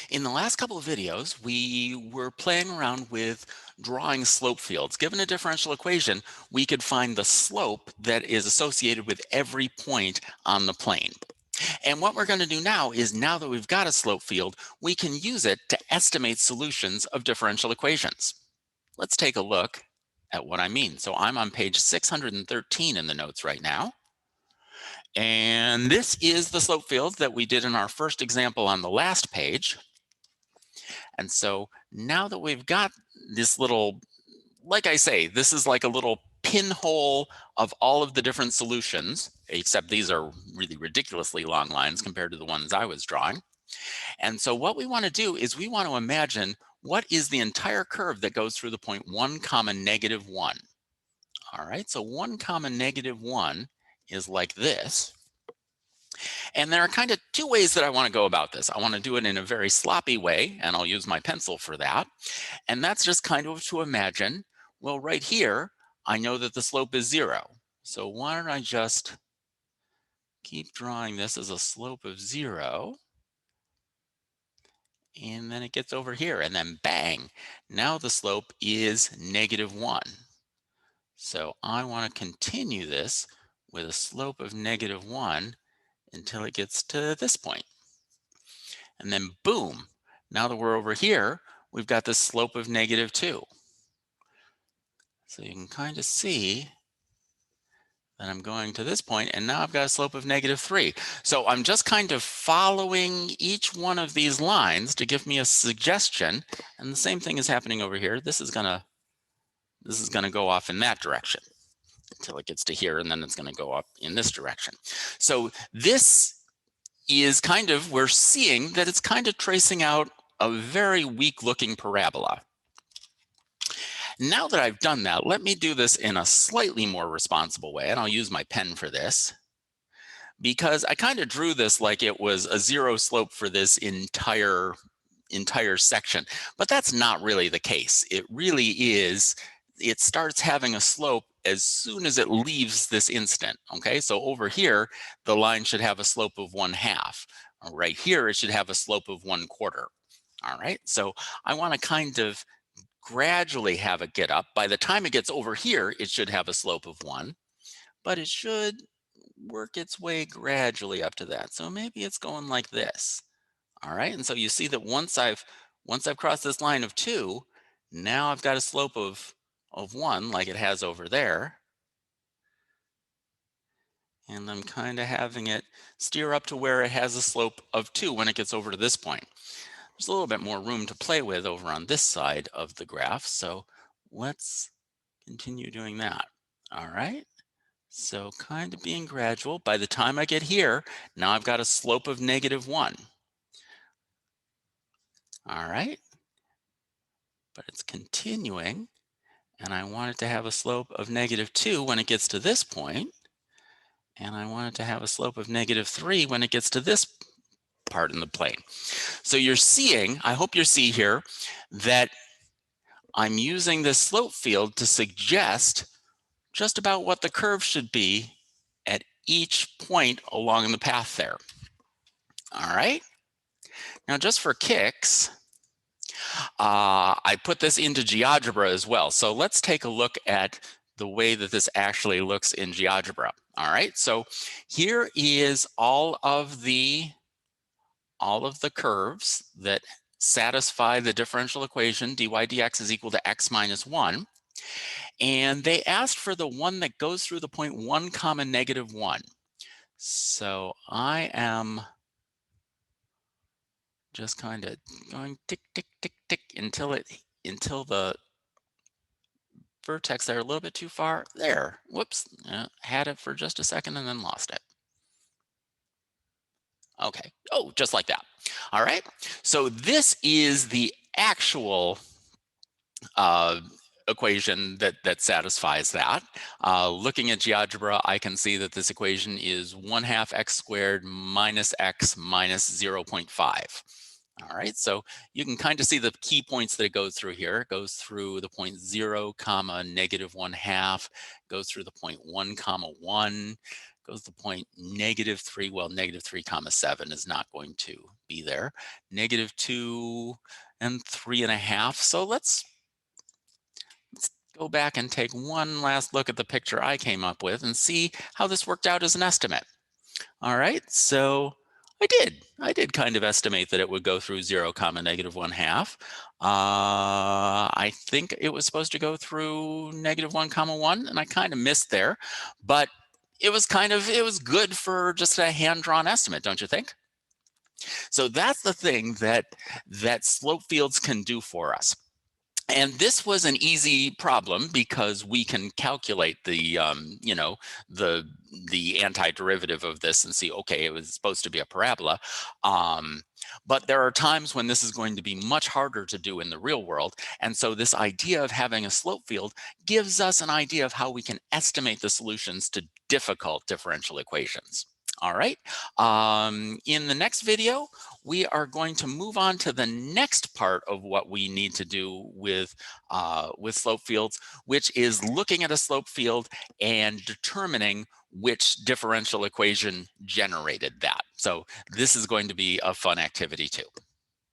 In the last couple of videos, we were playing around with drawing slope fields. Given a differential equation, we could find the slope that is associated with every point on the plane. And what we're going to do now is, now that we've got a slope field, we can use it to estimate solutions of differential equations. Let's take a look at what I mean. So I'm on page 613 in the notes right now. And this is the slope field that we did in our first example on the last page. And so now that we've got this little, like I say, this is like a little pinhole of all of the different solutions, except these are really ridiculously long lines compared to the ones I was drawing. And so what we want to do is we want to imagine what is the entire curve that goes through the point 1 comma negative 1. All right, so 1 comma negative 1 is like this. And there are kind of two ways that I want to go about this. I want to do it in a very sloppy way, and I'll use my pencil for that. And that's just kind of to imagine, well, right here, I know that the slope is 0. So why don't I just keep drawing this as a slope of 0. And then it gets over here, and then bang, now the slope is negative 1. So I want to continue this with a slope of negative 1 until it gets to this point. And then boom, now that we're over here, we've got this slope of negative 2. So you can kind of see that I'm going to this point, and now I've got a slope of negative 3. So I'm just kind of following each one of these lines to give me a suggestion. And the same thing is happening over here. This is gonna go off in that direction until it gets to here, and then it's going to go up in this direction. So this is kind of, we're seeing that it's kind of tracing out a very weak looking parabola. Now that I've done that, let me do this in a slightly more responsible way, and I'll use my pen for this, because I kind of drew this like it was a 0 slope for this entire section, but that's not really the case. It really is, it starts having a slope as soon as it leaves this instant. Okay, so over here, the line should have a slope of 1/2. Right here, it should have a slope of 1/4. All right, so I want to kind of gradually have it get up. By the time it gets over here, it should have a slope of 1, but it should work its way gradually up to that. So maybe it's going like this. All right, and so you see that once I've crossed this line of 2, now I've got a slope of 1 like it has over there. And I'm kind of having it steer up to where it has a slope of 2 when it gets over to this point. There's a little bit more room to play with over on this side of the graph, so let's continue doing that. All right, so kind of being gradual. By the time I get here, now I've got a slope of negative 1. All right, but it's continuing, and I want it to have a slope of negative 2 when it gets to this point, and I want it to have a slope of negative 3 when it gets to this part in the plane. So you're seeing, I hope you see here, that I'm using this slope field to suggest just about what the curve should be at each point along the path there. All right, now just for kicks, I put this into Geogebra as well. So let's take a look at the way that this actually looks in Geogebra. All right, so here is all of the curves that satisfy the differential equation dy dx is equal to x minus 1. And they asked for the one that goes through the point 1 comma negative 1. So I am just kind of going tick, tick, tick, tick until the vertex there a little bit too far. There, whoops, had it for just a second and then lost it. Okay, oh, just like that. All right, so this is the actual equation that satisfies that. Looking at GeoGebra, I can see that this equation is 1/2 x squared minus x minus 0.5. All right, so you can kind of see the key points that it goes through here. It goes through the point 0 comma negative 1/2, goes through the point 1 comma 1, goes the point -3. Well, -3 comma 7 is not going to be there. -2 and 3.5. So let's go back and take one last look at the picture I came up with and see how this worked out as an estimate. All right, so I did kind of estimate that it would go through 0 comma -1/2. I think it was supposed to go through -1 comma 1, and I kind of missed there, but it was good for just a hand-drawn estimate, don't you think? So that's the thing that slope fields can do for us. And this was an easy problem because we can calculate the the antiderivative of this and see, okay, it was supposed to be a parabola. Um, but there are times when this is going to be much harder to do in the real world. And so this idea of having a slope field gives us an idea of how we can estimate the solutions to difficult differential equations. All right. In the next video, we are going to move on to the next part of what we need to do with slope fields, which is looking at a slope field and determining which differential equation generated that. So this is going to be a fun activity too.